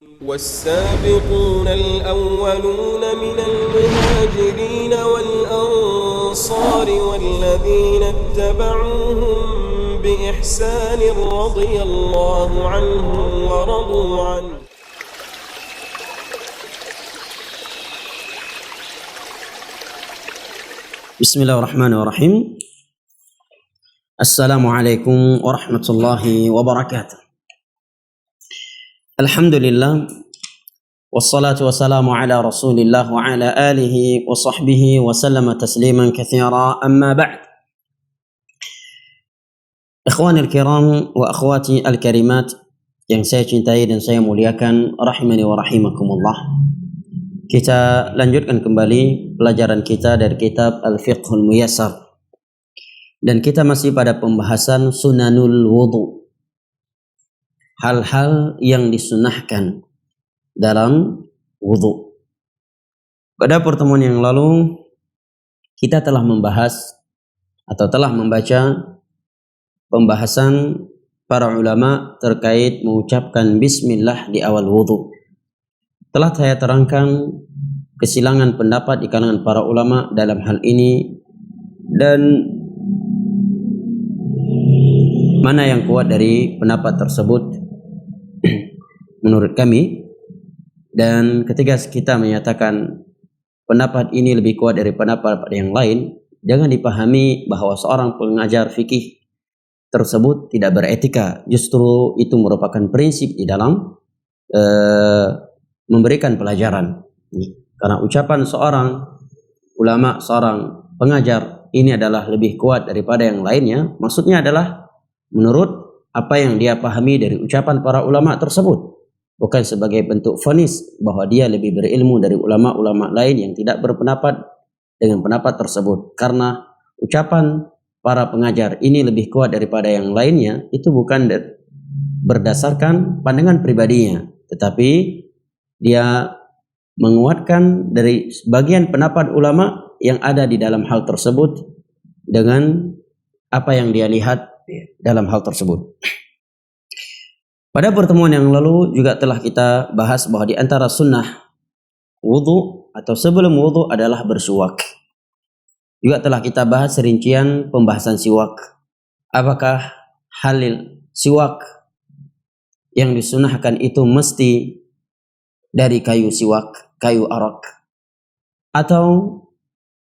والسابقون الأولون من المهاجرين والأنصار والذين اتبعوهم بإحسان رضي الله عنهم ورضوا عنه. بسم الله الرحمن الرحيم. السلام عليكم ورحمة الله وبركاته. الحمد لله والصلاة والسلام على رسول الله وعلى آله وصحبه وسلم تسليما كثيرا. أما بعد، إخواني الكرام وأخواتي الكريمات yang saya cintai dan saya muliakan, rahimani wa rahimakumullah. Kita lanjutkan kembali pelajaran kita dari kitab Al-Fiqhul Muyassar, dan kita masih pada pembahasan sunanul wudu, hal-hal yang disunahkan dalam wudu. Pada pertemuan yang lalu kita telah membahas atau telah membaca pembahasan para ulama terkait mengucapkan bismillah di awal wudu. Telah saya terangkan kesilangan pendapat di kalangan para ulama dalam hal ini dan mana yang kuat dari pendapat tersebut menurut kami. Dan ketika kita menyatakan pendapat ini lebih kuat dari pendapat yang lain, jangan dipahami bahwa seorang pengajar fikih tersebut tidak beretika. Justru itu merupakan prinsip di dalam memberikan pelajaran. Karena ucapan seorang ulama, seorang pengajar ini adalah lebih kuat daripada yang lainnya, maksudnya adalah menurut apa yang dia pahami dari ucapan para ulama tersebut, bukan sebagai bentuk vonis bahwa dia lebih berilmu dari ulama-ulama lain yang tidak berpendapat dengan pendapat tersebut. Karena ucapan para pengajar ini lebih kuat daripada yang lainnya, itu bukan berdasarkan pandangan pribadinya, tetapi dia menguatkan dari sebagian pendapat ulama yang ada di dalam hal tersebut dengan apa yang dia lihat dalam hal tersebut. Pada pertemuan yang lalu juga telah kita bahas bahwa di antara sunnah wudu atau sebelum wudu adalah bersiwak. Juga telah kita bahas rincian pembahasan siwak. Apakah halil siwak yang disunahkan itu mesti dari kayu siwak, kayu arak, atau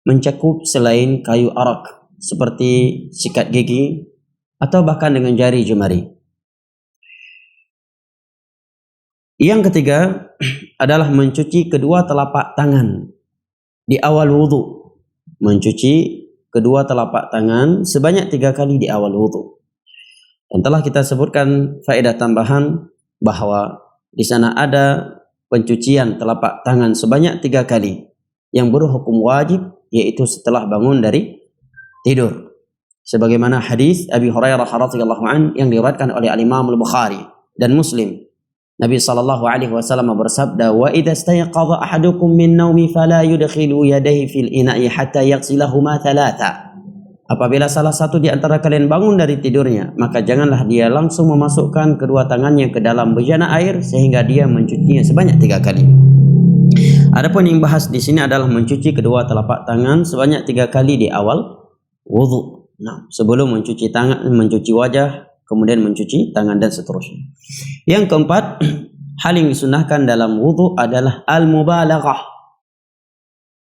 mencakup selain kayu arak seperti sikat gigi atau bahkan dengan jari jemari. Yang ketiga adalah mencuci kedua telapak tangan di awal wudu. Mencuci kedua telapak tangan sebanyak 3 kali di awal wudu. Dan telah kita sebutkan faedah tambahan bahwa di sana ada pencucian telapak tangan sebanyak 3 kali yang berhukum wajib, yaitu setelah bangun dari tidur. Sebagaimana hadis Abi Hurairah radhiyallahu anhu yang diriwayatkan oleh Al-Imam Al-Bukhari dan Muslim. Nabi sallallahu alaihi wasallam bersabda, "Wa idza istayqadha ahadukum min naumi fala yudkhilu yadayhi fil ina'i hatta yaghsilahuma thalatha." Apabila salah satu di antara kalian bangun dari tidurnya, maka janganlah dia langsung memasukkan kedua tangannya ke dalam bejana air sehingga dia mencucinya sebanyak 3 kali. Adapun yang bahas di sini adalah mencuci kedua telapak tangan sebanyak 3 kali di awal wudu. Nah, sebelum mencuci tangan, mencuci wajah, kemudian mencuci tangan dan seterusnya. Yang keempat, hal yang disunahkan dalam wudu adalah al-mubalaghah.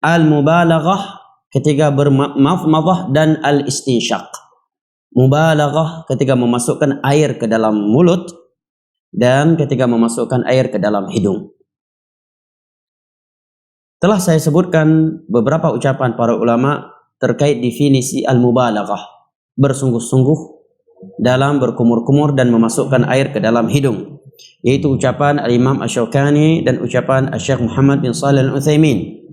Al-mubalaghah ketika bermadmadah dan al-istinsyaq. Mubalaghah ketika memasukkan air ke dalam mulut dan ketika memasukkan air ke dalam hidung. Telah saya sebutkan beberapa ucapan para ulama terkait definisi al-mubalaghah, bersungguh-sungguh dalam berkumur-kumur dan memasukkan air ke dalam hidung, yaitu ucapan Al-Imam Asy-Syaukani dan ucapan Syekh Muhammad bin Shalih Al-Utsaimin,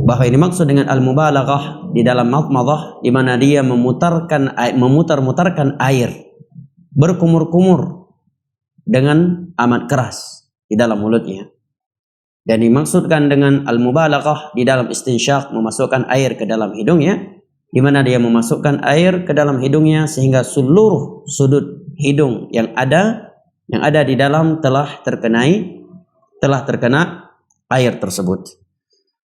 bahwa ini maksud dengan al-mubalaghah di dalam madmadah di mana dia memutar-mutarkan air berkumur-kumur dengan amat keras di dalam mulutnya. Dan dimaksudkan dengan al-mubalaghah di dalam istinsyaq, memasukkan air ke dalam hidungnya, di mana dia memasukkan air ke dalam hidungnya sehingga seluruh sudut hidung yang ada di dalam telah terkenai telah terkena air tersebut.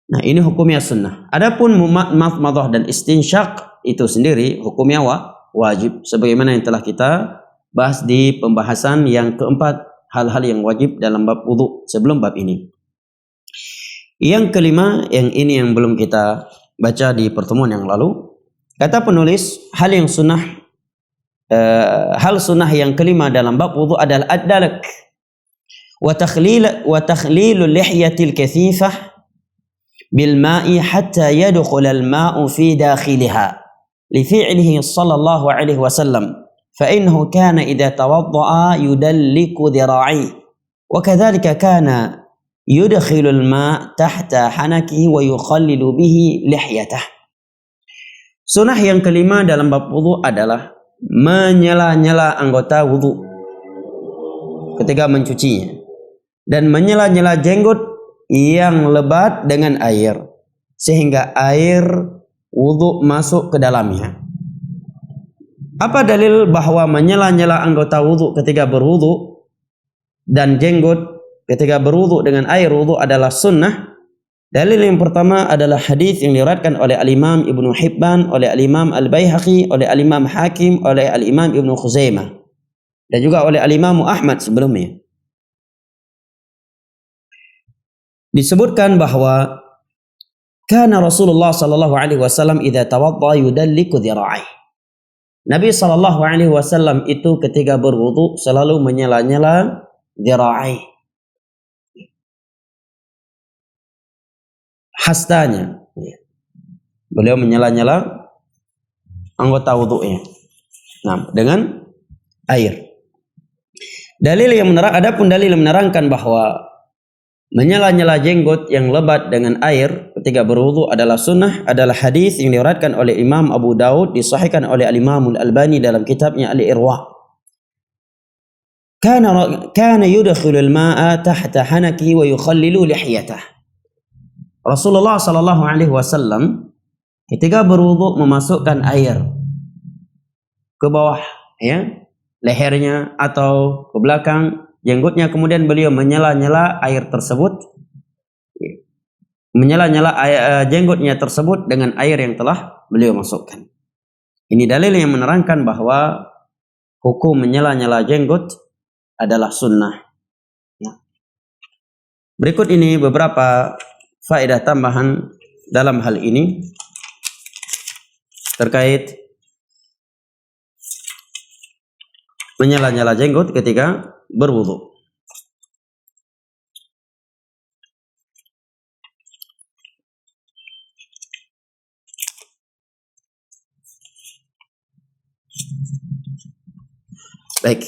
Nah, ini hukumnya sunnah. Adapun madmadah dan istinsyaq itu sendiri hukumnya wajib, sebagaimana yang telah kita bahas di pembahasan yang keempat, hal-hal yang wajib dalam bab wudu sebelum bab ini. Yang kelima, yang ini yang belum kita baca di pertemuan yang lalu, kata penulis hal sunnah yang kelima dalam bab wudu adalah ad-dalak wa takhlilul lihyatil kathifah bil ma'i hatta yadkhul al ma'u fi dakhiliha li fi'lihi sallallahu alaihi wasallam fa innahu kana idza tawadda'a yudalliku dhira'i wa kadzalika kana yudkhilul ma' tahta hanakihi wa yukhallilu bihi lihyatah. Sunnah yang kelima dalam bab wudu adalah menyela-nyela anggota wudu ketika mencucinya dan menyela-nyela jenggot yang lebat dengan air sehingga air wudu masuk ke dalamnya. Apa dalil bahwa menyela-nyela anggota wudu ketika berwudu dan jenggot ketika berwudu dengan air wudu adalah sunnah? Dalil yang pertama adalah hadis yang diriwayatkan oleh Al-Imam Ibnu Hibban, oleh Al-Imam Al-Baihaqi, oleh Al-Imam Hakim, oleh Al-Imam Ibnu Khuzaimah, dan juga oleh Al-Imam Ahmad sebelumnya. Disebutkan bahwa kana Rasulullah sallallahu alaihi wasallam idza tawadda yudalliku dhira'i. Nabi sallallahu alaihi wasallam itu ketika berwudu selalu menyela-nyela dhira'i, hastanya. Beliau menyela-nyela anggota wudunya. Nah, dengan air. Adapun dalil yang menerangkan bahwa menyela-nyela jenggot yang lebat dengan air ketika berwudu adalah sunnah adalah hadis yang diriwayatkan oleh Imam Abu Daud, disahihkan oleh Al-Imam Al-Albani dalam kitabnya Al-Irwa. Kana yudkhilul ma'a tahta hanaki wa yukhallilu lihyatah. Rasulullah sallallahu alaihi wasallam ketika berwudu memasukkan air ke bawah lehernya atau ke belakang jenggotnya, kemudian beliau menyela-nyela air tersebut, jenggotnya tersebut dengan air yang telah beliau masukkan. Ini dalil yang menerangkan bahwa hukum menyela-nyela jenggot adalah sunnah. Berikut ini beberapa faedah tambahan dalam hal ini terkait menyela-nyela jenggot ketika berwudu. Baik.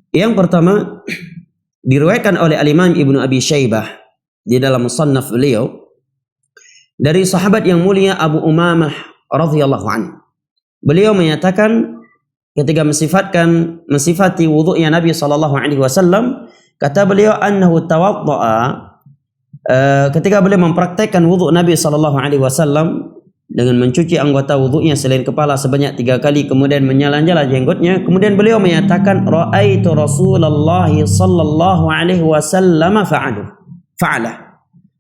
Yang pertama diriwayatkan oleh Al-Imam Ibnu Abi Syaibah di dalam musannaf beliau dari sahabat yang mulia Abu Umamah radhiyallahu anhu. Beliau menyatakan ketika mensifati wudu'nya Nabi sallallahu alaihi wasallam, kata beliau annahu tawadda'a, ketika beliau mempraktekkan wudu' Nabi sallallahu alaihi wasallam dengan mencuci anggota wudu'nya selain kepala sebanyak 3 kali, kemudian menyela-nyela jenggotnya, kemudian beliau menyatakan ra'aitu Rasulullah sallallahu alaihi wasallam fa'ala.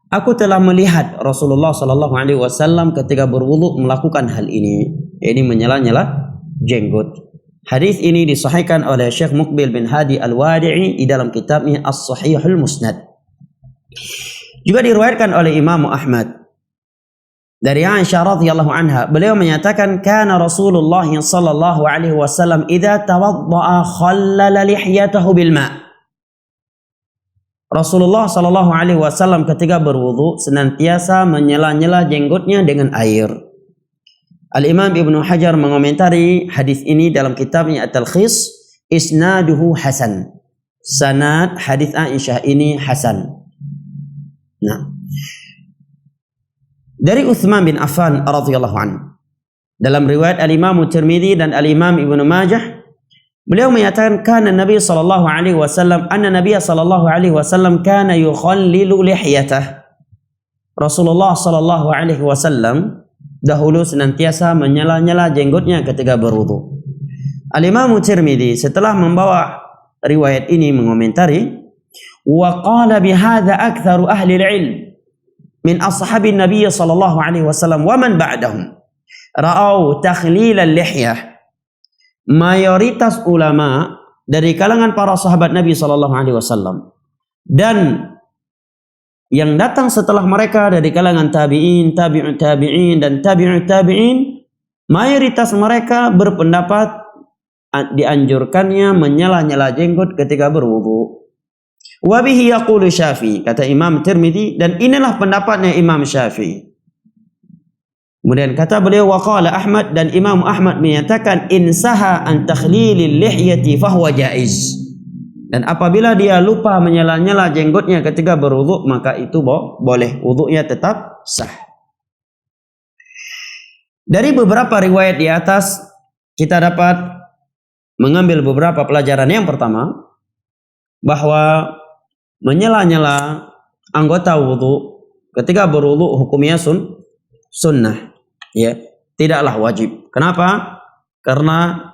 Aku telah melihat Rasulullah sallallahu alaihi wasallam ketika berwudu melakukan hal ini, yaitu menyela-nyela jenggot. Hadis ini disahihkan oleh Syekh Muqbil bin Hadi Al-Wadi'i di dalam kitabnya As-Sahihul Musnad. Juga diriwayatkan oleh Imam Ahmad dari Aisyah radhiyallahu anha, beliau menyatakan kana Rasulullah sallallahu alaihi wasallam idza tawadda'a khallala lihyatahu bil ma'. Rasulullah sallallahu alaihi wasallam ketika berwudu senantiasa menyela-nyela jenggotnya dengan air. Al-Imam Ibnu Hajar mengomentari hadis ini dalam kitabnya At-Talkhis, isnaduhu hasan. Sanad hadis Aisyah ini hasan. Nah, dari Utsman bin Affan radhiyallahu anhu dalam riwayat Al-Imam Tirmidzi dan Al-Imam Ibnu Majah, beliau menyatakan kana Nabi sallallahu alaihi wasallam kana yukhallilu lihyatah. Rasulullah sallallahu alaihi wasallam dahulu senantiasa menyela-nyela jenggotnya ketika berwudu. Al-Imam Tirmidzi setelah membawa riwayat ini mengomentari, wa qala bihadza aktsaru ahli al-ilm min ashabin Nabi sallallahu alaihi wasallam wa man ba'dahum ra'au takhlil al-lihyah. Mayoritas ulama dari kalangan para sahabat Nabi sallallahu alaihi wasallam dan yang datang setelah mereka dari kalangan tabi'in, tabi'ut tabi'in dan tabi'ut tabi'in, mayoritas mereka berpendapat dianjurkannya menyela-nyela jenggot ketika berwudu. Wa bihi yaqulu Syafi'i, kata Imam Tirmidzi, dan inilah pendapatnya Imam Syafi'i. Kemudian kata beliau, wa qala Ahmad, dan Imam Ahmad menyatakan insaha an takhlilil lihyati fahuwa jaiz. Dan apabila dia lupa menyela-nyela jenggotnya ketika berwudu, maka itu boleh, wudunya tetap sah. Dari beberapa riwayat di atas kita dapat mengambil beberapa pelajaran. Yang pertama, bahwa menyela-nyela anggota wudu ketika berwudu hukumnya sunnah, ya, tidaklah wajib. Kenapa? Karena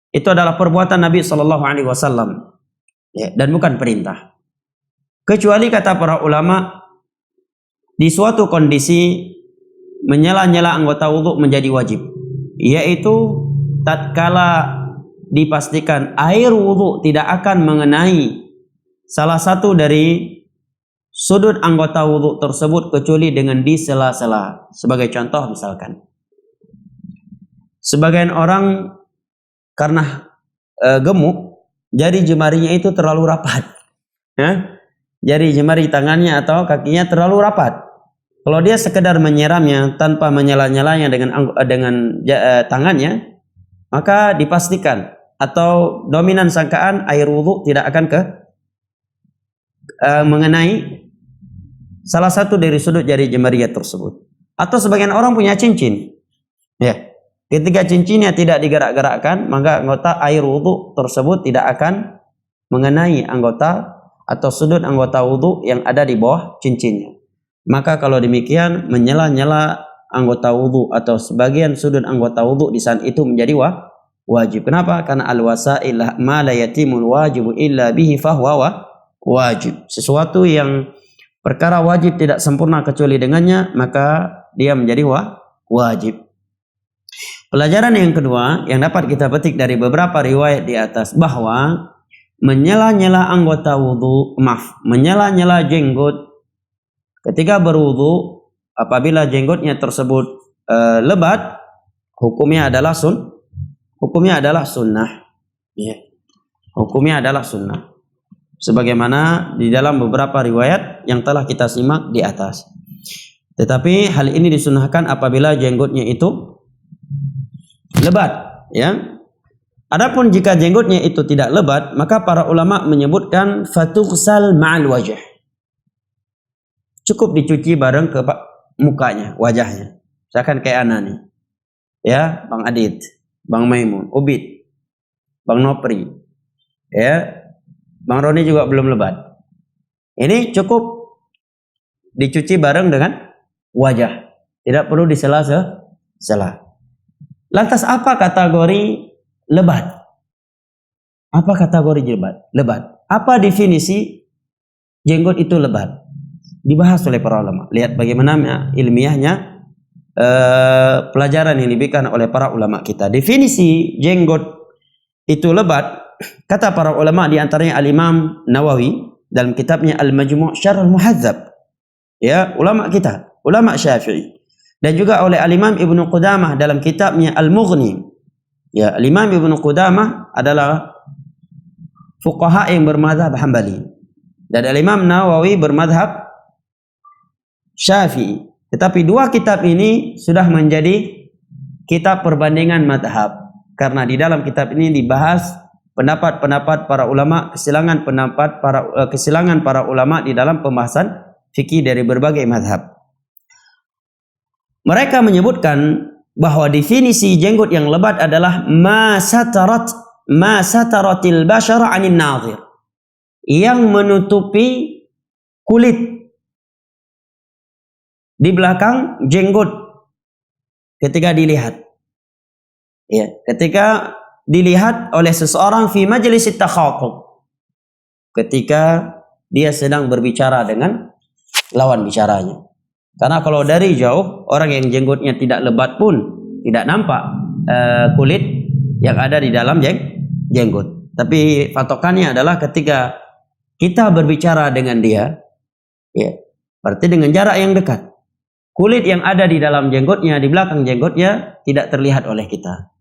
itu adalah perbuatan Nabi sallallahu alaihi wasallam, ya, dan bukan perintah. Kecuali kata para ulama, di suatu kondisi menyela-nyela anggota wudu menjadi wajib, yaitu tatkala dipastikan air wudu tidak akan mengenai salah satu dari sudut anggota wudu tersebut kecuali dengan di sela-sela. Sebagai contoh misalkan, sebagian orang karena gemuk, jari jemarinya itu terlalu rapat, ya? Jari jemari tangannya atau kakinya terlalu rapat. Kalau dia sekedar menyiramnya tanpa menyela-nyelanya dengan tangannya, maka dipastikan atau dominan sangkaan air wudu tidak akan mengenai salah satu dari sudut jari jemarinya tersebut. Atau sebagian orang punya cincin, ya, ketika cincinnya tidak digerak-gerakkan, maka anggota air wudu tersebut tidak akan mengenai anggota atau sudut anggota wudu yang ada di bawah cincinnya. Maka kalau demikian, menyela-nyela anggota wudu atau sebagian sudut anggota wudu di saat itu menjadi wajib. Kenapa? Karena al-wasail ma la yatimul wajibu illa bihi fahuwa wajib. Sesuatu yang perkara wajib tidak sempurna kecuali dengannya, maka dia menjadi wajib. Pelajaran yang kedua yang dapat kita petik dari beberapa riwayat di atas, bahwa menyela-nyela anggota wudu, menyela-nyela jenggot ketika berwudu, apabila jenggotnya tersebut lebat, hukumnya adalah sunnah, ya. Hukumnya adalah sunnah, sebagaimana di dalam beberapa riwayat yang telah kita simak di atas. Tetapi hal ini disunnahkan apabila jenggotnya itu lebat, ya. Adapun jika jenggotnya itu tidak lebat, maka para ulama menyebutkan fatughsal ma'al wajh. Cukup dicuci bareng ke mukanya, wajahnya. Misalkan kayak anak nih, ya, Bang Adit, Bang Maimun, Ubid, Bang Nopri, ya, Bang Roni juga belum lebat. Ini cukup dicuci bareng dengan wajah, tidak perlu disela-sela. Lantas apa kategori lebat? Apa kategori lebat? Apa definisi jenggot itu lebat? Dibahas oleh para ulama. Lihat bagaimana ilmiahnya pelajaran yang diberikan oleh para ulama kita. Definisi jenggot itu lebat, kata para ulama, di antaranya Al-Imam Nawawi dalam kitabnya Al-Majmu' Syarh Al-Muhadzab, ya, ulama kita, ulama Syafi'i, dan juga oleh Al-Imam Ibnu Qudamah dalam kitabnya Al-Mughni. Ya, Al-Imam Ibnu Qudamah adalah fuqaha yang bermadzhab Hambali, dan Al-Imam Nawawi bermadzhab Syafi'i. Tetapi dua kitab ini sudah menjadi kitab perbandingan madhab, karena di dalam kitab ini dibahas pendapat-pendapat para ulama, kesilangan para ulama di dalam pembahasan fikih dari berbagai madhab. Mereka menyebutkan bahwa definisi jenggot yang lebat adalah ma sataratil bashara 'anil nadhir, yang menutupi kulit di belakang jenggot ketika dilihat. Ya, ketika dilihat oleh seseorang fi majlis at-takhatub, ketika dia sedang berbicara dengan lawan bicaranya. Karena kalau dari jauh, orang yang jenggotnya tidak lebat pun tidak nampak kulit yang ada di dalam jenggot. Tapi patokannya adalah ketika kita berbicara dengan dia, ya, berarti dengan jarak yang dekat. Kulit yang ada di dalam jenggotnya, di belakang jenggotnya tidak terlihat oleh kita,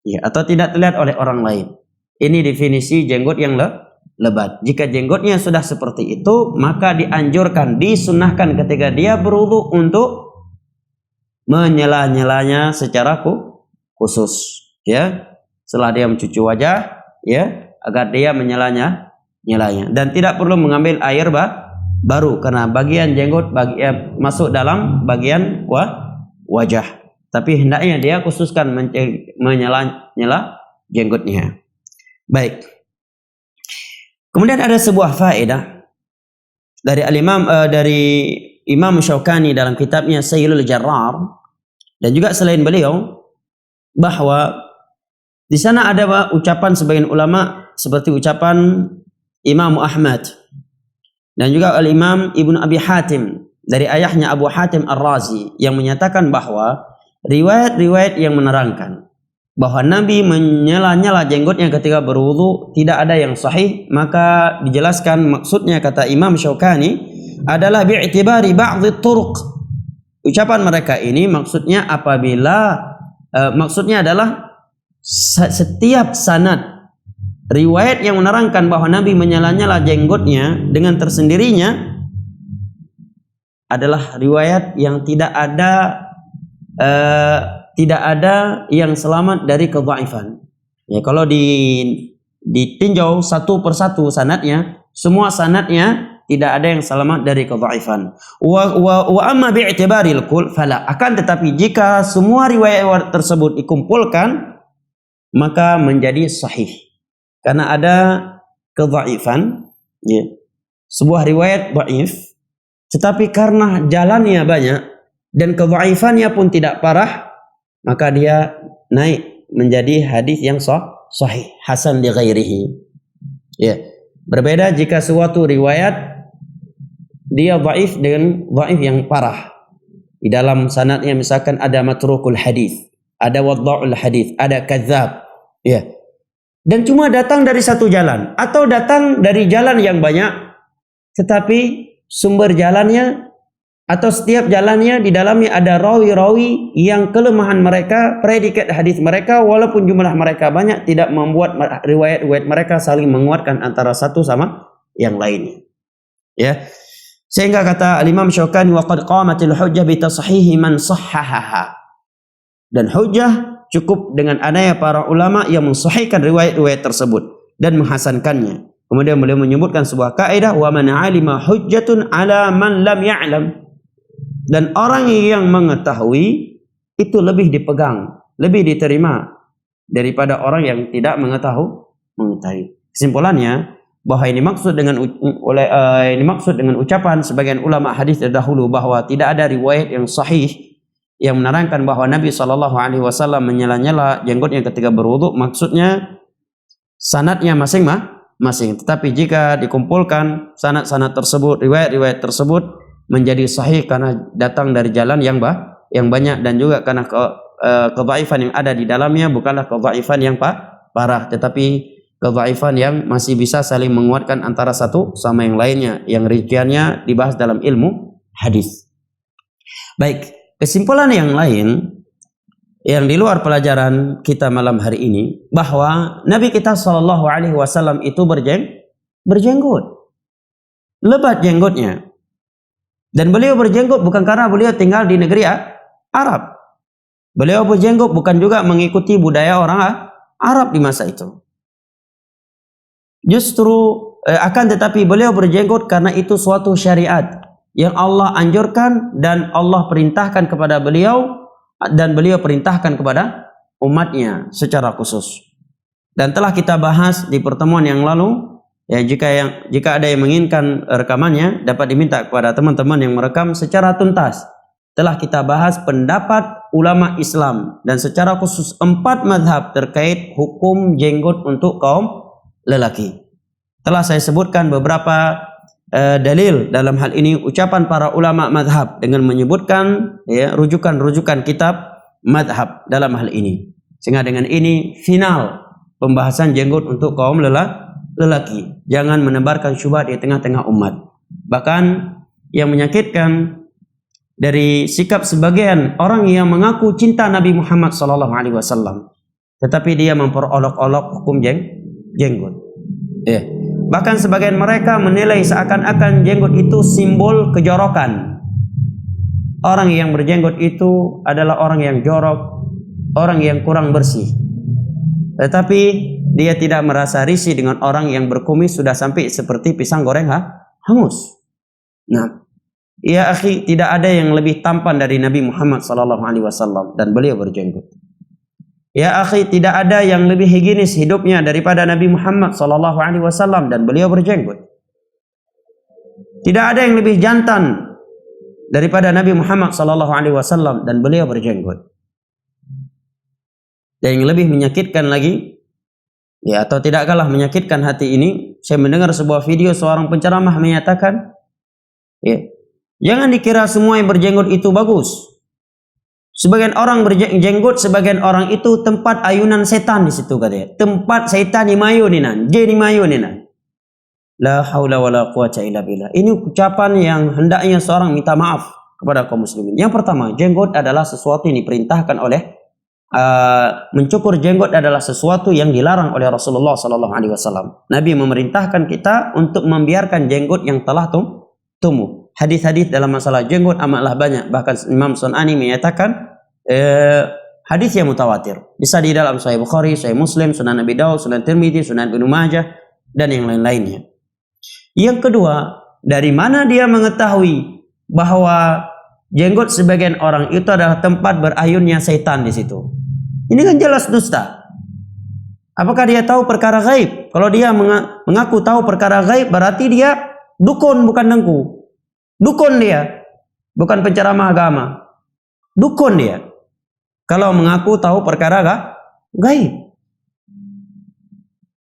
ya, atau tidak terlihat oleh orang lain. Ini definisi jenggot yang lebat. Jika jenggotnya sudah seperti itu, maka dianjurkan, disunnahkan ketika dia berwudu untuk menyela-nyelanya secara khusus, ya. Setelah dia mencuci wajah, ya, agar dia menyelanya, dan tidak perlu mengambil air baru, karena bagian jenggot masuk dalam bagian wajah. Tapi hendaknya dia khususkan menyela jenggotnya. Baik. Kemudian ada sebuah faedah dari Imam Syaukani dalam kitabnya Sailul Jarrar, dan juga selain beliau, bahwa di sana ada ucapan sebagian ulama seperti ucapan Imam Ahmad dan juga Al-Imam Ibnu Abi Hatim dari ayahnya Abu Hatim Ar-Razi, yang menyatakan bahwa riwayat-riwayat yang menerangkan bahwa Nabi menyela-nyela jenggotnya ketika berwudu tidak ada yang sahih. Maka dijelaskan maksudnya, kata Imam Syaukani, adalah bi'tibari ba'dhi turuq. Ucapan mereka ini maksudnya maksudnya adalah setiap sanad riwayat yang menerangkan bahwa Nabi menyela-nyela jenggotnya dengan tersendirinya adalah riwayat yang tidak ada yang selamat dari kedhaifan. Ya, kalau ditinjau satu persatu sanadnya, semua sanadnya tidak ada yang selamat dari kedhaifan. Wa amma bi'tibaril kull fala. Akan tetapi jika semua riwayat tersebut dikumpulkan, maka menjadi sahih. Karena ada kedhaifan, ya. Sebuah riwayat dhaif, tetapi karena jalannya banyak dan kedhaifannya pun tidak parah, maka dia naik menjadi hadis yang sahih, hasan li ghairihi. Ya. Berbeda jika suatu riwayat dia dhaif dengan dhaif yang parah. Di dalam sanadnya misalkan ada matrukul hadis, ada wadda'ul hadis, ada kadzab, ya. Dan cuma datang dari satu jalan atau datang dari jalan yang banyak, tetapi sumber jalannya atau setiap jalannya di dalamnya ada rawi-rawi yang kelemahan mereka, predikat hadis mereka walaupun jumlah mereka banyak tidak membuat riwayat-riwayat mereka saling menguatkan antara satu sama yang lainnya. Ya. Sehingga kata Imam Syaukani, wa qad qamatil hujjah bi tashihi man sahhahaha. Dan hujjah cukup dengan adanya para ulama yang mensahihkan riwayat-riwayat tersebut dan menghasankannya. Kemudian beliau menyebutkan sebuah kaidah, wa man 'alima hujjatun 'ala man lam ya'lam. Dan orang yang mengetahui itu lebih dipegang, lebih diterima daripada orang yang tidak mengetahui. Kesimpulannya bahwa ini maksud dengan ucapan sebagian ulama hadis terdahulu bahwa tidak ada riwayat yang sahih yang menerangkan bahwa Nabi SAW menyela-nyela jenggotnya ketika berwudu. Maksudnya sanadnya masing-masing. Tetapi jika dikumpulkan sanad-sanad tersebut, riwayat-riwayat tersebut menjadi sahih karena datang dari jalan yang banyak, dan juga karena kedhaifan yang ada di dalamnya bukanlah kedhaifan yang parah, tetapi kedhaifan yang masih bisa saling menguatkan antara satu sama yang lainnya, yang rinciannya dibahas dalam ilmu hadis. Baik. Kesimpulan yang lain yang di luar pelajaran kita malam hari ini, bahwa Nabi kita SAW itu berjenggot, lebat jenggotnya, dan beliau berjenggot bukan karena beliau tinggal di negeri Arab. Beliau berjenggot bukan juga mengikuti budaya orang Arab di masa itu. Justru akan tetapi beliau berjenggot karena itu suatu syariat yang Allah anjurkan dan Allah perintahkan kepada beliau, dan beliau perintahkan kepada umatnya secara khusus. Dan telah kita bahas di pertemuan yang lalu, ya, jika ada yang menginginkan rekamannya dapat diminta kepada teman-teman yang merekam secara tuntas. Telah kita bahas pendapat ulama Islam dan secara khusus 4 mazhab terkait hukum jenggot untuk kaum lelaki. Telah saya sebutkan beberapa dalil dalam hal ini, ucapan para ulama mazhab dengan menyebutkan rujukan-rujukan kitab mazhab dalam hal ini. Sehingga dengan ini final pembahasan jenggot untuk kaum lelaki. Jangan menebarkan syubhat di tengah-tengah umat. Bahkan yang menyakitkan dari sikap sebagian orang yang mengaku cinta Nabi Muhammad SAW, tetapi dia memperolok-olok hukum jenggot. Bahkan sebagian mereka menilai seakan-akan jenggot itu simbol kejorokan. Orang yang berjenggot itu adalah orang yang jorok, orang yang kurang bersih. Tetapi dia tidak merasa risih dengan orang yang berkumis sudah sampai seperti pisang goreng hangus. Nah, ya akhi, tidak ada yang lebih tampan dari Nabi Muhammad SAW dan beliau berjenggot. Ya akhi, tidak ada yang lebih higienis hidupnya daripada Nabi Muhammad SAW dan beliau berjenggot. Tidak ada yang lebih jantan daripada Nabi Muhammad SAW dan beliau berjenggot. Dan yang lebih menyakitkan lagi, atau tidak kalah menyakitkan hati ini, saya mendengar sebuah video seorang penceramah menyatakan, jangan dikira semua yang berjenggot itu bagus. Sebagian orang berjenggot, sebagian orang itu tempat ayunan setan di situ katanya. Tempat setan ni mayu ni nan, jin ni mayu ni nan. La haula wala quwata illa billah. Ini ucapan yang hendaknya seorang minta maaf kepada kaum muslimin. Yang pertama, jenggot adalah sesuatu yang diperintahkan oleh mencukur jenggot adalah sesuatu yang dilarang oleh Rasulullah SAW. Nabi memerintahkan kita untuk membiarkan jenggot yang telah tumbuh. Hadis-hadis dalam masalah jenggot amatlah banyak. Bahkan Imam Sunani menyatakan hadis yang mutawatir. Bisa di dalam Sahih Bukhari, Sahih Muslim, Sunan Abi Dawud, Sunan Tirmidzi, Sunan Ibnu Majah, dan yang lain-lainnya. Yang kedua, dari mana dia mengetahui bahwa jenggot sebagian orang itu adalah tempat berayunnya setan di situ? Ini kan jelas dusta. Apakah dia tahu perkara gaib? Kalau dia mengaku tahu perkara gaib, berarti dia dukun bukan dengku. Dukun dia, bukan penceramah agama. Dukun dia. Kalau mengaku tahu perkara gaib.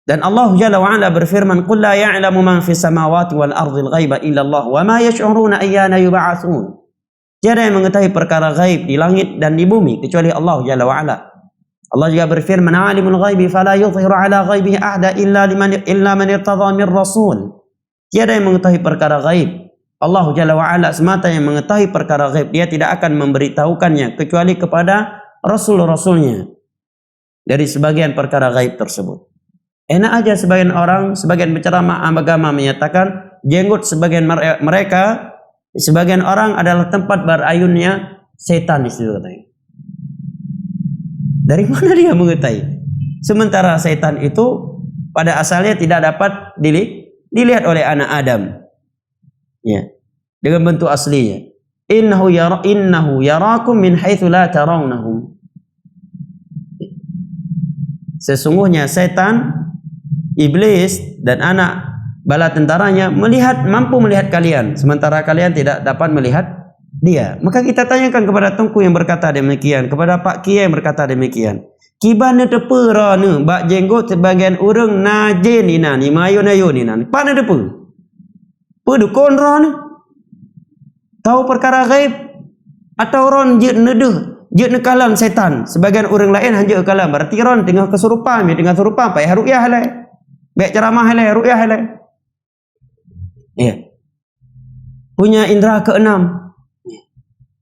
Dan Allah Jalla wa Ala berfirman, "Qul la ya'lamu man fis samawati wal ardhil ghaiba illa Allah wa ma yash'uruna ayyana yub'atsun." Tiada yang mengetahui perkara gaib di langit dan di bumi kecuali Allah Jalla wa Ala. Allah juga berfirman, "Alimul ghaibi fala yudhiru ala ghaibihi ahada illa man irtadha min rasul." Tiada yang mengetahui perkara gaib. Allah Jalla wa Ala semata yang mengetahui perkara gaib. Dia tidak akan memberitahukannya kecuali kepada rasul-rasulnya dari sebagian perkara gaib tersebut. Enak aja sebagian orang, sebagian penceramah agama menyatakan jenggot sebagian mereka, sebagian orang adalah tempat berayunnya setan di situ katanya. Dari mana dia mengetahui? Sementara setan itu pada asalnya tidak dapat dilihat oleh anak Adam. Dengan bentuk aslinya. Innahu yarakum min haitsu la tarawnahum. Sesungguhnya setan, iblis dan anak bala tentaranya mampu melihat kalian, sementara kalian tidak dapat melihat dia. Maka kita tanyakan kepada Tengku yang berkata demikian, kepada Pak Kiai yang berkata demikian. Kibana tepe rana bak jenggot sebagian orang najin ni mayu ni nan. Pana depe. Pedukun ron tahu perkara gaib atau ron je neduh je nekalan setan. Sebagian orang lain hanya kalam. Berarti ron tengah kesurupan, tengah kesurupan payah ruqyah lai. Baik ceramah lai, ruqyah lai. Punya indera keenam.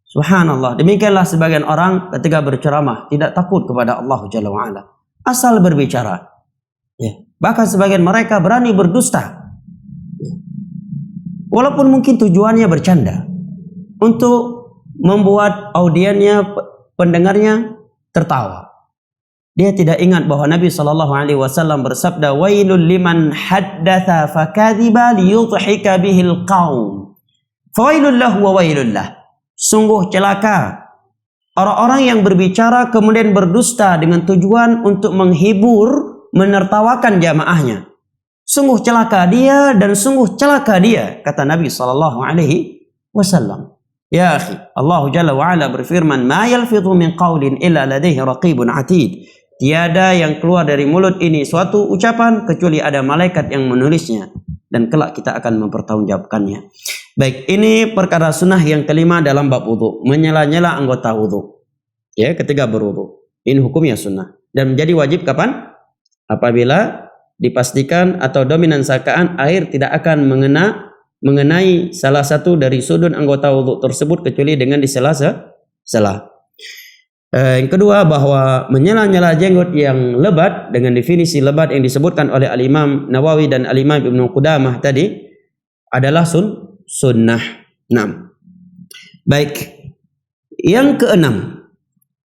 Subhanallah. Demikianlah sebagian orang ketika berceramah tidak takut kepada Allah Jalla wa Ala. Asal berbicara. Bahkan sebagian mereka berani berdusta. Walaupun mungkin tujuannya bercanda. Untuk membuat audiennya, pendengarnya tertawa. Dia tidak ingat bahwa Nabi SAW bersabda, "Wailul liman haddatha fakadhiba liyudhika bihil qaum. Fawailul lahu wa wailul lah." Sungguh celaka orang-orang yang berbicara kemudian berdusta dengan tujuan untuk menghibur, menertawakan jamaahnya. Sungguh celaka dia dan sungguh celaka dia, kata Nabi SAW. Ya akhi, Allah Jalla wa Ala berfirman, "Ma yalfidhu min qawlin illa ladaihi raqibun atid." Tiada yang keluar dari mulut ini suatu ucapan kecuali ada malaikat yang menulisnya dan kelak kita akan mempertanggungjawabkannya. Baik, ini perkara sunnah yang kelima dalam bab wudu, menyela-nyela anggota wudu. Ya, ketika berwudu. Ini hukumnya sunnah dan menjadi wajib kapan? Apabila dipastikan atau dominan sangkaan air tidak akan mengenai salah satu dari sudut anggota wudu tersebut kecuali dengan disela-sela. Yang kedua, bahwa menyela-nyela jenggot yang lebat dengan definisi lebat yang disebutkan oleh Al-Imam Nawawi dan Al-Imam Ibnu Qudamah tadi adalah sunnah. Nah, baik. Yang keenam,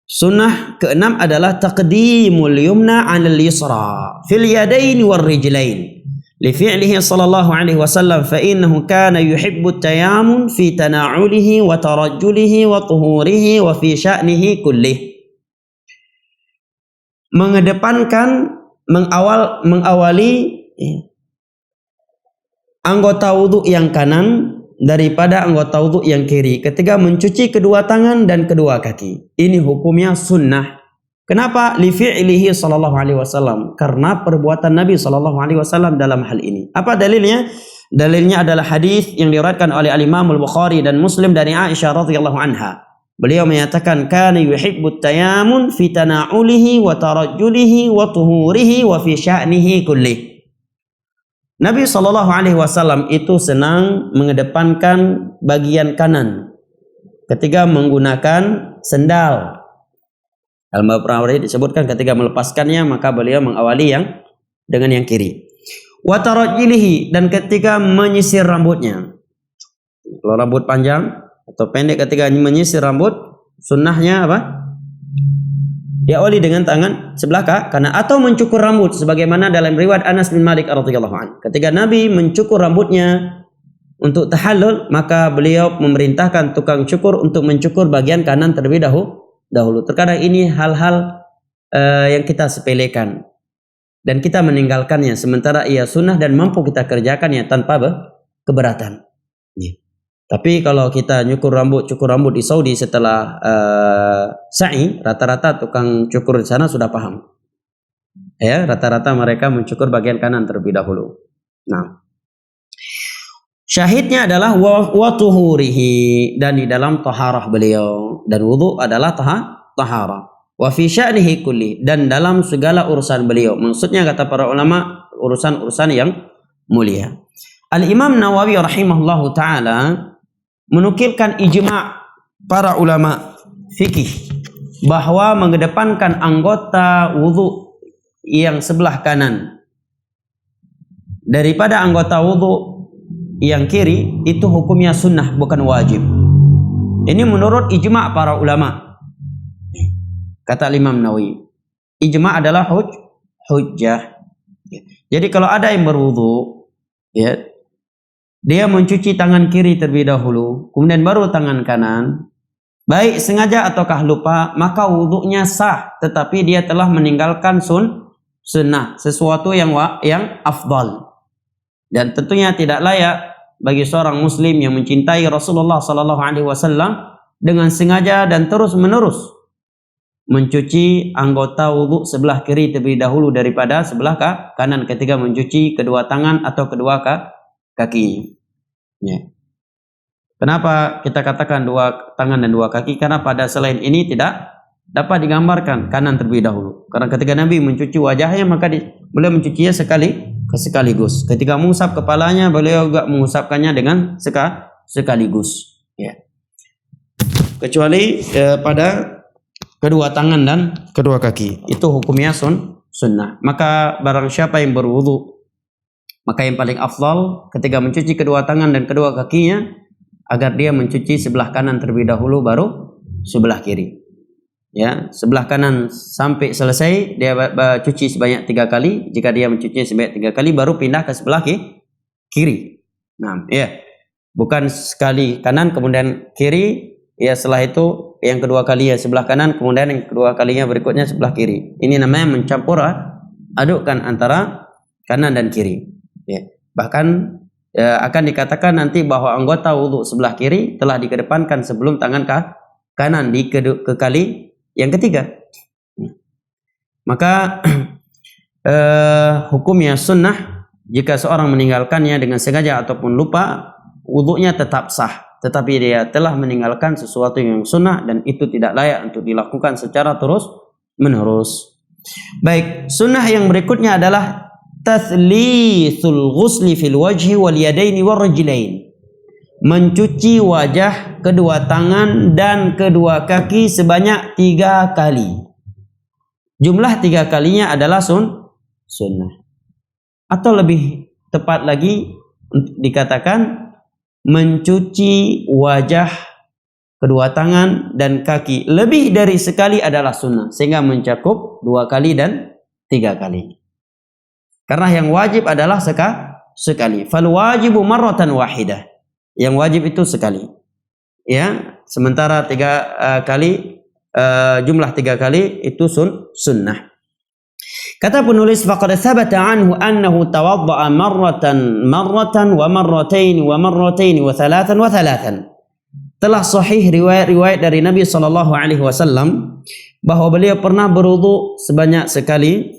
sunnah keenam adalah taqdimul yumna 'alal yusra fil yadain war rijlain. Lifi'lihi sallallahu alaihi wasallam fa innahu kana yuhibbu at-tayammum fi tana'ulihi wa tarajjulihi wa tuhurihi wa fi sya'nihi kullih. Mengedepankan mengawali anggota wudu yang kanan daripada anggota wudu yang kiri ketika mencuci kedua tangan dan kedua kaki. Ini hukumnya sunnah. Kenapa? Li fi'lihi sallallahu alaihi wasallam, karena perbuatan Nabi sallallahu alaihi wasallam dalam hal ini. Apa dalilnya? Dalilnya adalah hadis yang diriwayatkan oleh Al-Imam Al-Bukhari dan Muslim dari Aisyah radhiyallahu anha. Beliau menyatakan kana yuhibbut tayamun fi tana'ulihi wa tarajjulihi wa tuhurihi wa fi sya'nihi kullih. Nabi sallallahu alaihi wasallam itu senang mengedepankan bagian kanan ketika menggunakan sendal. Dalam beberapa hadis disebutkan ketika melepaskannya maka beliau mengawali yang dengan yang kiri. Wa tarajjulihi, dan ketika menyisir rambutnya. Kalau rambut panjang atau pendek, ketika menyisir rambut sunnahnya apa? Diawali dengan tangan sebelah kanan atau mencukur rambut sebagaimana dalam riwayat Anas bin Malik radhiyallahu anhu. Ketika Nabi mencukur rambutnya untuk tahallul, maka beliau memerintahkan tukang cukur untuk mencukur bagian kanan terlebih dahulu. Terkadang ini hal-hal yang kita sepelekan dan kita meninggalkannya, sementara ia sunnah dan mampu kita kerjakannya tanpa keberatan. Ya. Tapi kalau kita cukur rambut di Saudi setelah sa'i, rata-rata tukang cukur di sana sudah paham. Ya, rata-rata mereka mencukur bagian kanan terlebih dahulu. Nah, syahidnya adalah wa tuhurihi, dan di dalam taharah beliau, dan wudu adalah taharah. Wa fi sya'nihi kulli, dan dalam segala urusan beliau. Maksudnya kata para ulama urusan-urusan yang mulia. Al-Imam Nawawi rahimahullahu taala menukilkan ijma' para ulama fikih bahwa mengedepankan anggota wudu yang sebelah kanan daripada anggota wudu yang kiri itu hukumnya sunnah, bukan wajib. Ini menurut ijma' para ulama. Kata Imam Nawawi, ijma' adalah hujjah. Jadi kalau ada yang berwudu, ya, dia mencuci tangan kiri terlebih dahulu, kemudian baru tangan kanan, baik sengaja ataukah lupa, maka wudunya sah, tetapi dia telah meninggalkan sunnah, sesuatu yang afdal. Dan tentunya tidak layak bagi seorang muslim yang mencintai Rasulullah sallallahu alaihi wasallam dengan sengaja dan terus-menerus mencuci anggota wudu sebelah kiri terlebih dahulu daripada sebelah kanan ketika mencuci kedua tangan atau kedua kakinya. Ya. Kenapa kita katakan dua tangan dan dua kaki? Karena pada selain ini tidak dapat digambarkan kanan terlebih dahulu. Karena ketika Nabi mencuci wajahnya maka beliau mencucinya sekaligus. Ketika mengusap kepalanya beliau juga mengusapkannya dengan sekaligus. Ya. Kecuali pada kedua tangan dan kedua kaki, itu hukumnya sunnah. Maka barang siapa yang berwudu, maka yang paling afdal ketika mencuci kedua tangan dan kedua kakinya agar dia mencuci sebelah kanan terlebih dahulu baru sebelah kiri. Ya, sebelah kanan sampai selesai dia cuci sebanyak 3 kali. Jika dia mencuci sebanyak 3 kali baru pindah ke sebelah kiri. Nah, ya. Bukan sekali kanan kemudian kiri, ya setelah itu yang kedua kali ya sebelah kanan, kemudian yang kedua kalinya berikutnya sebelah kiri. Ini namanya mencampur adukkan antara kanan dan kiri. Ya. Bahkan akan dikatakan nanti bahwa anggota wudhu sebelah kiri telah dikedepankan sebelum tangan kanan di kali yang ketiga. Maka hukumnya sunnah jika seorang meninggalkannya dengan sengaja ataupun lupa, wudhunya tetap sah, tetapi dia telah meninggalkan sesuatu yang sunnah dan itu tidak layak untuk dilakukan secara terus menerus. Baik, sunnah yang berikutnya adalah tathlithul ghusli fil wajhi wal yadaini wal rijlain. Mencuci wajah, kedua tangan dan kedua kaki sebanyak 3 kali. Jumlah 3 kalinya adalah sunnah. Atau lebih tepat lagi dikatakan mencuci wajah, kedua tangan dan kaki lebih dari sekali adalah sunnah, sehingga mencakup 2 kali dan 3 kali. Karena yang wajib adalah sekali. Fal wajibu marratan wahidah. Yang wajib itu sekali. Ya, sementara 3 kali jumlah 3 kali itu sunnah. Kata penulis faqad thabata anhu annahu tawadda'a marratan wa marratayn wa thalathan. Telah sahih riwayat dari Nabi SAW bahwa beliau pernah berwudu sebanyak sekali,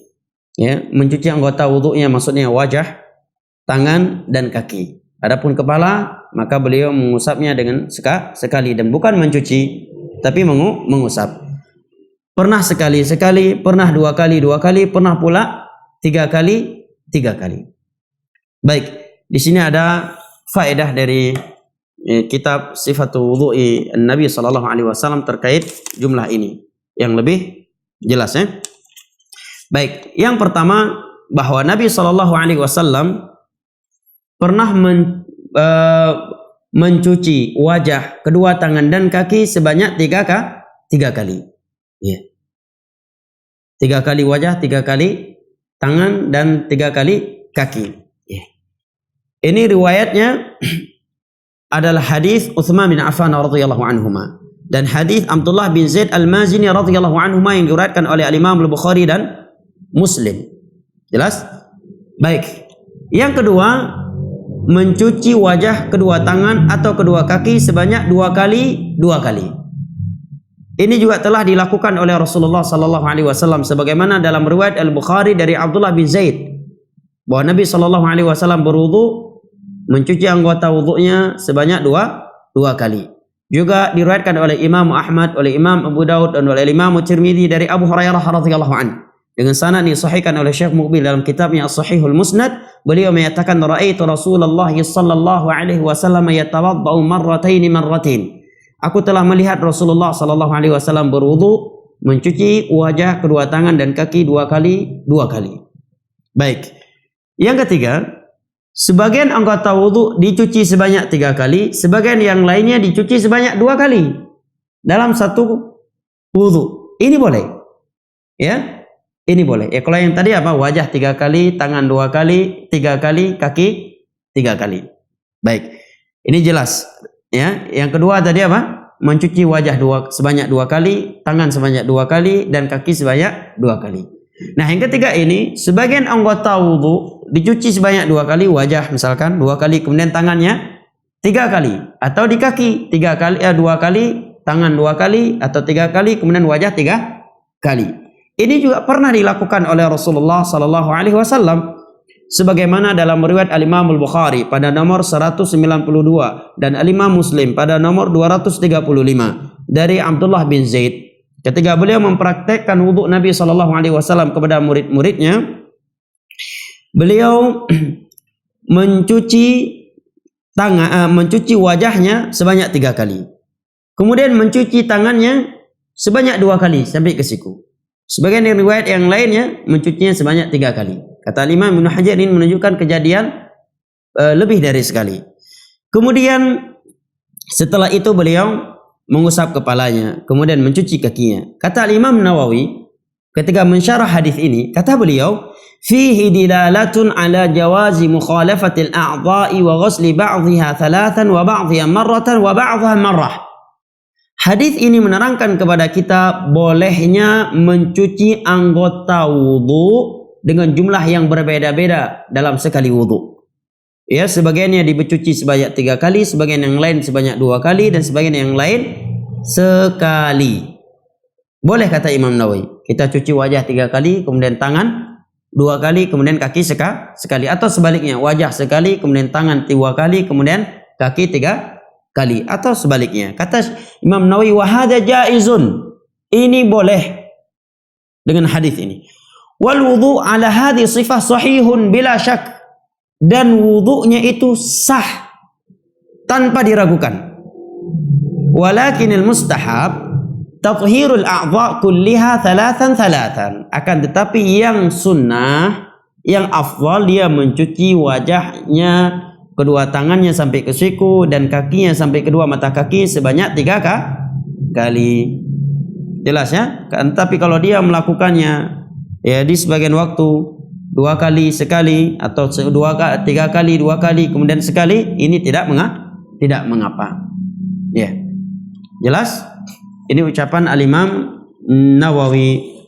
ya, mencuci anggota wudunya maksudnya wajah, tangan dan kaki. Adapun kepala maka beliau mengusapnya dengan sekali dan bukan mencuci tapi mengusap. Pernah sekali, pernah 2 kali, pernah pula 3 kali. Baik, di sini ada faedah dari kitab Sifatul Wudu'i Nabi sallallahu alaihi wasallam terkait jumlah ini yang lebih jelas, ya. Baik, yang pertama bahwa Nabi sallallahu alaihi wasallam pernah mencuci wajah, kedua tangan dan kaki sebanyak 3 kali. Ya. 3 kali wajah, 3 kali tangan dan 3 kali kaki. Ya. Ini riwayatnya adalah hadis Utsman bin Affan radhiyallahu anhuma dan hadis Abdullah bin Zaid al-Mazini radhiyallahu anhuma yang diriwayatkan oleh Imam Al-Bukhari dan Muslim. Jelas? Baik. Yang kedua, mencuci wajah, kedua tangan atau kedua kaki sebanyak 2 kali. Ini juga telah dilakukan oleh Rasulullah sallallahu alaihi wasallam sebagaimana dalam riwayat Al-Bukhari dari Abdullah bin Zaid bahwa Nabi sallallahu alaihi wasallam berwudu mencuci anggota wudunya sebanyak 2 kali. Juga diriwayatkan oleh Imam Ahmad, oleh Imam Abu Daud dan oleh Imam Tirmidzi dari Abu Hurairah radhiyallahu anhu. Dengan sanad disahihkan oleh Syekh Muqbil dalam kitabnya As-Sahihul Musnad, beliau menyatakan ra'aitu Rasulullah sallallahu alaihi wasallam yatawaddau marratain. Aku telah melihat Rasulullah sallallahu alaihi wasallam berwudu mencuci wajah, kedua tangan dan kaki 2 kali. Baik. Yang ketiga, sebagian anggota wudu dicuci sebanyak 3 kali, sebagian yang lainnya dicuci sebanyak 2 kali dalam satu wudu. Ini boleh. Ya? Ini boleh. Ya, kalau yang tadi apa? Wajah 3 kali, tangan 2 kali, 3 kali, kaki 3 kali. Baik. Ini jelas. Ya, yang kedua tadi apa? Mencuci wajah sebanyak 2 kali, tangan sebanyak 2 kali, dan kaki sebanyak 2 kali. Nah, yang ketiga ini, sebagian anggota wudu dicuci sebanyak 2 kali, wajah misalkan 2 kali, kemudian tangannya 3 kali, atau di kaki 2 kali, tangan 2 kali, atau 3 kali, kemudian wajah 3 kali. Ini juga pernah dilakukan oleh Rasulullah sallallahu alaihi wasallam. Sebagaimana dalam riwayat Al-Imam Al-Bukhari pada nomor 192 dan Al-Imam Muslim pada nomor 235 dari Abdullah bin Zaid ketika beliau mempraktekkan wudu Nabi sallallahu alaihi wasallam kepada murid-muridnya, beliau mencuci wajahnya sebanyak 3 kali. Kemudian mencuci tangannya sebanyak 2 kali sampai ke siku. Sebagian riwayat yang lainnya mencucinya sebanyak 3 kali. Kata Imam Ibnu Hajar ini menunjukkan kejadian lebih dari sekali. Kemudian setelah itu beliau mengusap kepalanya, kemudian mencuci kakinya. Kata Imam Nawawi ketika mensyarah hadis ini, kata beliau, fihi dilalatun ala jawazi mukhalafatil a'dha'i wa ghusli ba'dhiha thalathan wa ba'dhiha marratan wa ba'dhaha marrah. Hadis ini menerangkan kepada kita bolehnya mencuci anggota wudu dengan jumlah yang berbeda-beda dalam sekali wudu. Ya, sebagiannya dicuci sebanyak 3 kali, sebagian yang lain sebanyak 2 kali, dan sebagian yang lain sekali. Boleh kata Imam Nawawi, kita cuci wajah 3 kali, kemudian tangan 2 kali, kemudian kaki sekali, atau sebaliknya, wajah sekali, kemudian tangan 3 kali, kemudian kaki 3 kali, atau sebaliknya. Kata Imam Nawawi, wa hadza jaizun, ini boleh dengan hadis ini. Wal wudu ala hadhi sifah sahihun bila syak, dan wudunya itu sah tanpa diragukan. Walakinil mustahab tathhirul a'dha kulliha thalathan. Akan tetapi yang sunnah, yang afdal, dia mencuci wajahnya, kedua tangannya sampai ke siku, dan kakinya sampai kedua mata kaki sebanyak 3 kali. Jelas ya? Tapi kalau dia melakukannya ya di sebagian waktu 2 kali sekali, atau 3 kali 2 kali kemudian sekali, ini tidak mengapa. Ya. Jelas? Ini ucapan Al-Imam Nawawi.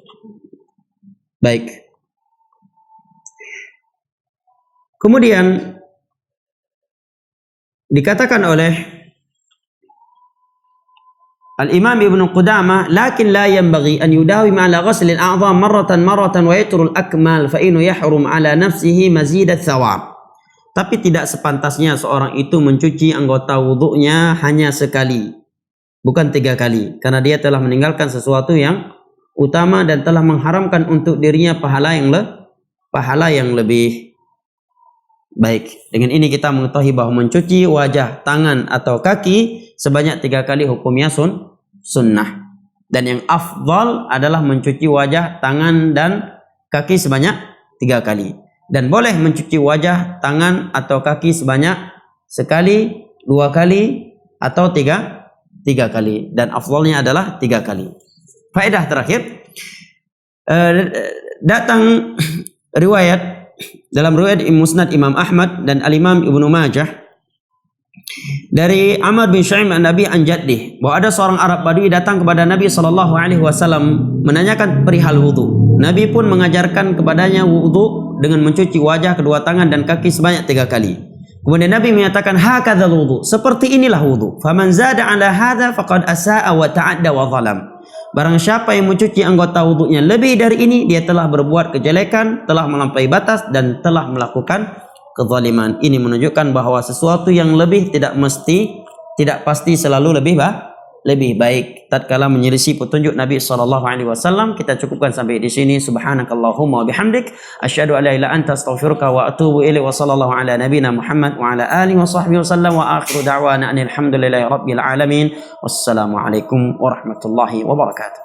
Baik. Kemudian dikatakan oleh Al-Imam Ibnu Qudamah, lakin la yanbaghi an yudawim ala ghusl al-a'dha marratan wa yatru al-akmal fa innahu yahrum ala nafsihi mazid ats-thawab. Tapi tidak sepantasnya seorang itu mencuci anggota wudunya hanya sekali, bukan 3 kali, karena dia telah meninggalkan sesuatu yang utama dan telah mengharamkan untuk dirinya pahala yang lebih baik. Dengan ini kita mengetahui bahwa mencuci wajah, tangan atau kaki sebanyak 3 kali hukumnya sunnah. Dan yang afdal adalah mencuci wajah, tangan dan kaki sebanyak 3 kali. Dan boleh mencuci wajah, tangan atau kaki sebanyak sekali, 2 kali atau 3 kali. Dan afdalnya adalah 3 kali. Faedah terakhir, datang riwayat dalam riwayat Musnad Imam Ahmad dan Al-Imam Ibnu Majah dari Amr bin Shu'aib an Nabi an Jaddih, bahwa ada seorang Arab Badui datang kepada Nabi SAW menanyakan perihal wudu. Nabi pun mengajarkan kepadanya wudu dengan mencuci wajah, kedua tangan dan kaki sebanyak 3 kali. Kemudian Nabi menyatakan, hakadzal wudu, seperti inilah wudu. Faman zada ala hadza faqad asaa wa ta'adda wa zalam. Barang siapa yang mencuci anggota wudunya lebih dari ini, dia telah berbuat kejelekan, telah melampaui batas, dan telah melakukan kezaliman. Ini menunjukkan bahwa sesuatu yang lebih tidak pasti selalu lebih baik. Tatkala menyelisih petunjuk Nabi SAW, kita cukupkan sampai di sini. Subhanakallahumma wa bihamdik, asyhadu an la ilaha illa anta, astaghfiruka wa atubu ilaik. Wa sallallahu ala nabina Muhammad wa ala alihi wa sahbihi wasallam, wa akhiru da'wana alhamdulillahi rabbil alamin. Wassalamu alaikum warahmatullahi wabarakatuh.